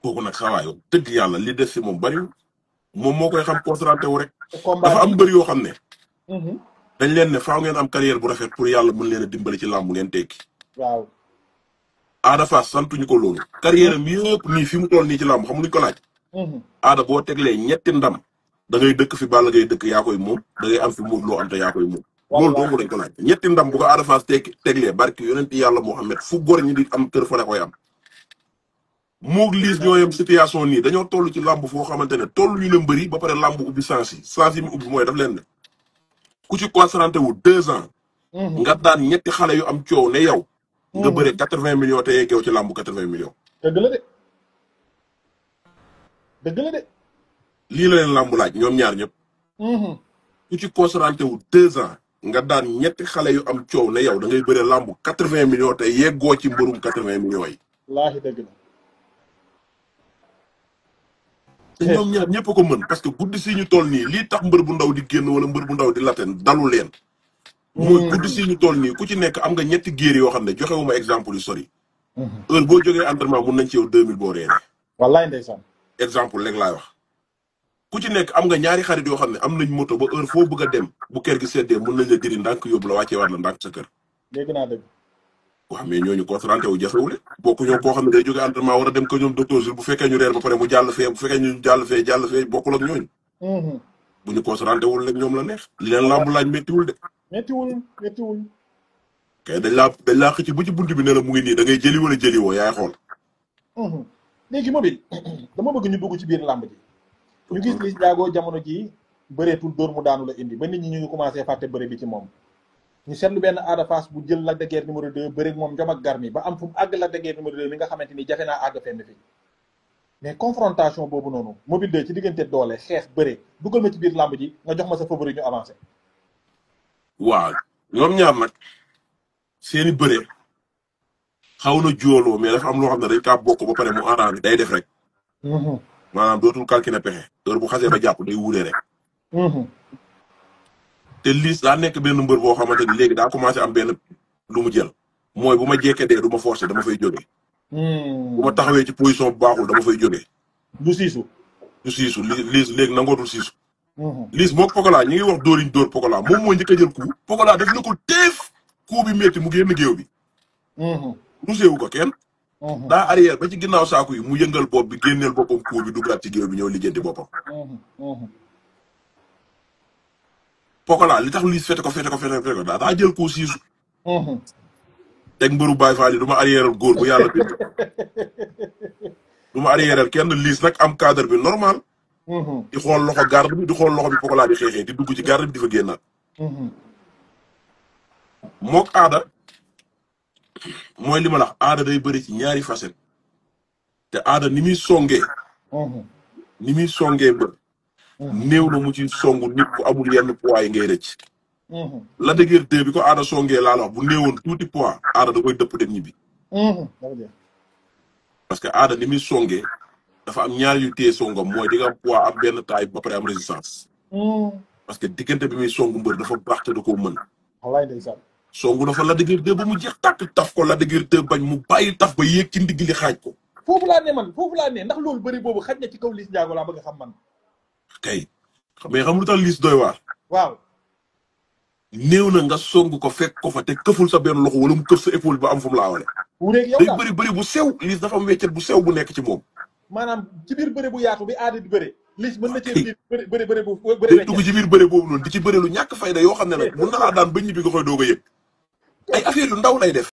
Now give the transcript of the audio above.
kooku nag xawaay dëgg yàlla li des si moom bariwul moom moo koy xam concentré wu rek. te combat dafa am bi. mbër yoo xam ne. dañ leen ne faaw ngeen am carrière bu rafet pour yàlla mën leen a dimbali ci làmb ngeen tekki. waaw. Ada Fass santuñu ko loolu. carrière am yëpp nii fi mu toll nii ci làmb xam luñ ko laaj. Ada boo teglee ñetti ndam da ngay dëkk fi Balla Gaye dëkk yaa koy moom da ngay am fi Modou Lo am te yaa koy moom. loolu dong lañ ko laaj ñetti ndam bu ko Ada Fass teglee barki yonent yàlla Muhammad fu góor ñi di am kër fa la koy am. moog liis ñoo yem situation nii dañoo toll ci làmb foo xamante ne toll ñu leen bëri ba pare làmb ubbi sens yi mu ubbi mooy daf leen ne ku ci concentré wu 2 ans. nga daan ñetti xale yu am coow ne yow. nga bëre 80 millions te yeggeew ci làmb 80 millions. dëgg la de. dëgg la de. lii la leen làmb laaj ñoom ñaar ñëpp. ku ci concentré wu 2 ans. nga daan ñetti xale yu am coow ne yow da ngay bëre làmb 80 millions te yeggoo ci mbërum 80 millions yi. wallaahi dëgg la. te ñoom ñaar ñëpp ko mën parce que guddi si ñu toll nii lii tax mbër bu ndaw di génn wala mbër bu ndaw di laten dalu leen. mooy guddi si ñu toll nii ku ci nekk am nga ñetti géer yoo xam ne joxewuma exemple yu sori. heure boo jógee entraînement mun nañ ci yow 2000 boo reeree. wallaay ndeysaan. exemple léegi laay wax. ku ci nekk am nga ñaari xarit yoo xam ne am nañ moto ba heure foo bëgg a dem bu kër gi seddee mun nañ la diri ndànk yóbbu la wàccee waat la ndànk sa kër. dégg naa dëgg. waaw mais ñooñu concentré wu jafewule bokku ñoo koo xam ne day jógee entraînement war a dem ko ñoom docteur jour bu fekkee ñu reer ba pare mu jàll fee bu fekkee ñu jàll fee bokkul ak ñooñu. bu ñu concentré wul rek ñoom la neex. li leen làmb laaj méttiwul de. méttiwul. kay dañ laa xëcc bu ci bunt bi ne la mu ngi nii da ngay jëli wala jëli woo yaay xool. léegi Mobile dama bëgg ñu dugg ci biir làmb ji. ñu gis Liss Ndiago jamono ji bëreetul dóor mu daanu la indi ba nit ñi ñu ngi commencé fàtte bëre bi ci moom. ñu seetlu benn Ada Fass bu jël Lac de Guiers numéro 2 bëre moom njom ak garmi ba am fu mu àgg Lac de Guiers numéro 2 mi nga xamante ni jafe naa àgg fenn fi mais confrontation boobu noonu Mobile 2 ci diggante doole xeex bëre dugal ma ci biir làmb ji nga jox ma sa favori ñu avancé. waaw ñoom ñaar nag seeni bëre xaw na jooloo mais dafa am loo xam ne dañ kaa bokk ba pare mu arrangé day def rek. maanaam dootul calculer pexe heure bu xasee ba jàpp day wuulee rek. te Liss daa nekk benn mbër boo xamante ni léegi daa commencé am benn lu mu jël mooy bu ma jekkee dee du ma forcer dama fay jógee. bu ma taxawee ci position bu baaxul dama fay jógee. du siisu Liss léegi nangootul siisu. Liss moog Pokola ñi ngi wax dóoriñ dóor Pokola moom moo njëkk a jël coup Pokola def na ko teef coup bi métti mu génn géew bi. ruseewu ko kenn. daa arrière ba ci ginnaaw saaku yi mu yëngal bopp bi génneel boppam coup bi duggaat ci géew bi ñëw lijjanti boppam. Pokola li tax Liss fete ko daa jël ko siisu. teg mbëru Baye Fall yi du ma arrièreal góor bu yàlla bind. du ma arrièreal kenn Liss nag am cadre bi normal. di xool loxo garde bi di xool loxo bi Pokola di xeexee di dugg ci garde bi di fa génnaat. mook Ada mooy li ma la wax Ada day bëri ci ñaari facette. te Ada ni muy songee. mbër. néew na mu ci songu nit ku amul yenn poids yi ngay rëcc. Lac de Guiers 2 bi ko Ada songee laa la wax bu néewoon tuuti poids Ada da koy dëpp dem ñibbi. parce que Ada ni muy songee dafa am ñaar yu téye songam mooy di nga am poids am benn taille ba pare am résistance. parce que diggante bi muy songu mbër dafa baax te da koo mën. wallaay ndeysaan. songu dafa Lac de Guiers 2 ba mu jeex tàkk taf ko Lac de Guiers 2 bañ mu bàyyi taf ba yéeg ci ndigg li xaaj ko. foofu laa ne ndax loolu bëri boobu xaj na ci kaw Liss Ndiago laa bëgg a xam man. kay mais xam lu tax Liss doy waar. waaw. néew na nga song ko fekk ko fa te këful sa benn loxo wala mu këf sa épaule ba am fu mu laawale. wuuteeg yow day bëri bu sew Liss dafa am weccet bu sew bu nekk ci moom. maanaam ci biir bëre bu yaatu bi Ada di bëre. Liss mën na cee biir bëre bu day dugg ci biir bëre boobu noonu di ci bëre lu ñàkk fayda yoo xam ne nag mun na laa daan ba ñibbi nga koy doog a yëg. ay affaire yu ndaw lay def.